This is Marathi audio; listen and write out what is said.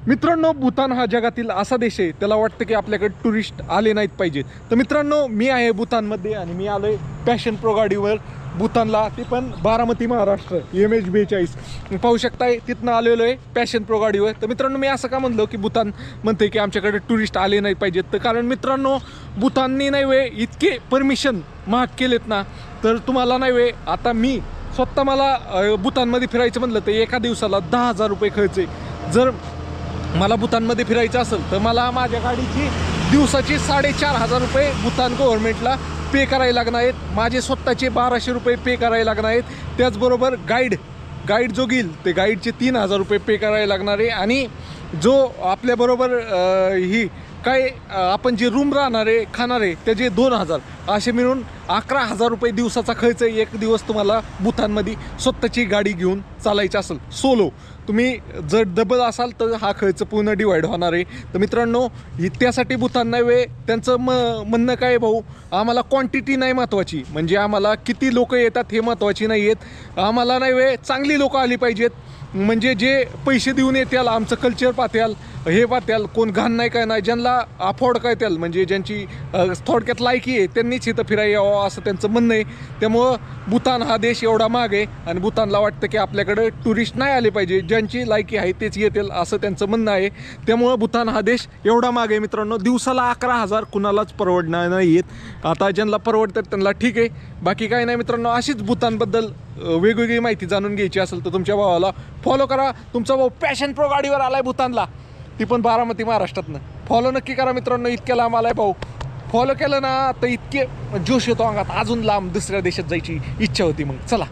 मित्रांनो, भूतान हा जगातील असा देश आहे, त्याला वाटतं की आपल्याकडे टुरिस्ट आले नाहीत पाहिजेत. तर मित्रांनो, मी आहे भूतानमध्ये आणि मी आलो आहे पॅशन प्रो गाडीवर भूतानला, ते पण बारामती महाराष्ट्र MH42. पाहू शकताय तिथनं आलेलो आहे पॅशन प्रो गाडीवर. तर मित्रांनो, मी असं का म्हणलो की भूतान म्हणते की आमच्याकडे टुरिस्ट आले नाही पाहिजेत, तर कारण मित्रांनो भूताननी नाही वे इतके परमिशन महाग केलेत ना, तर तुम्हाला नाही वे आता मी स्वतः मला भूतानमध्ये फिरायचं म्हणलं तर एका दिवसाला 10,000 रुपये खर्च आहे. जर मला भूतानमध्ये फिरायचं असेल तर मला माझ्या गाडीची दिवसाची 4,500 रुपये भूतान गव्हर्नमेंटला पे करायला लागणार आहेत. माझे स्वतःचे 1,200 रुपये पे करायला लागणार आहेत. त्याचबरोबर गाईड जो घेईल ते गाईडचे 3,000 रुपये पे करायला लागणार आहे. आणि जो आपल्याबरोबर ही काय आपण जे रूम राहणार आहे खाणार आहे त्याचे 2,000 असे मिळून 11,000 रुपये दिवसाचा खर्च आहे. एक दिवस तुम्हाला भूतानमध्ये स्वतःची गाडी घेऊन चालायची असेल सोलो, तुम्ही जर डबल असाल तर हा खर्च पूर्ण डिवाईड होणार आहे. तर मित्रांनो, त्यासाठी भूतान नाही वे त्यांचं म्हणणं काय भाऊ, आम्हाला क्वांटिटी नाही महत्त्वाची, म्हणजे आम्हाला किती लोक येतात हे महत्त्वाची नाही आहेत, आम्हाला नाही वे चांगली लोकं आली पाहिजेत, म्हणजे जे पैसे देऊन येत्याल आमचं कल्चर पाहत्याल हे पाहत्याल, कोण घाण नाही काय नाही, ज्यांना अफोर्ड काय त्याल म्हणजे ज्यांची थोडक्यात लायकी आहे त्यांनीच इथं फिरायला यावं असं त्यांचं म्हणणं आहे. त्यामुळं भूतान हा देश एवढा माग आहे आणि भूतानला वाटतं की आपल्याकडे टुरिस्ट नाही आले पाहिजे, ज्यांची लायकी आहे तेच येतील असं त्यांचं म्हणणं आहे. त्यामुळं भूतान हा देश एवढा माग आहे. मित्रांनो, दिवसाला 11,000 कुणालाच परवडणार नाही आहेत. आता ज्यांना परवडतात त्यांना ठीक आहे, बाकी काही नाही. मित्रांनो, अशीच भूतानबद्दल वेगवेगळी माहिती जाणून घ्यायची असेल तर तुमच्या भावाला फॉलो करा. तुमचा भाऊ पॅशन प्रो गाडीवर आलाय भूतानला, ती पण बारामती महाराष्ट्रातनं. फॉलो नक्की करा मित्रांनो, इतक्या लांब आलाय भाऊ. फॉलो केलं ना तर इतके जोश येतो अंगात, अजून लांब दुसऱ्या देशात जायची इच्छा होती. मग चला.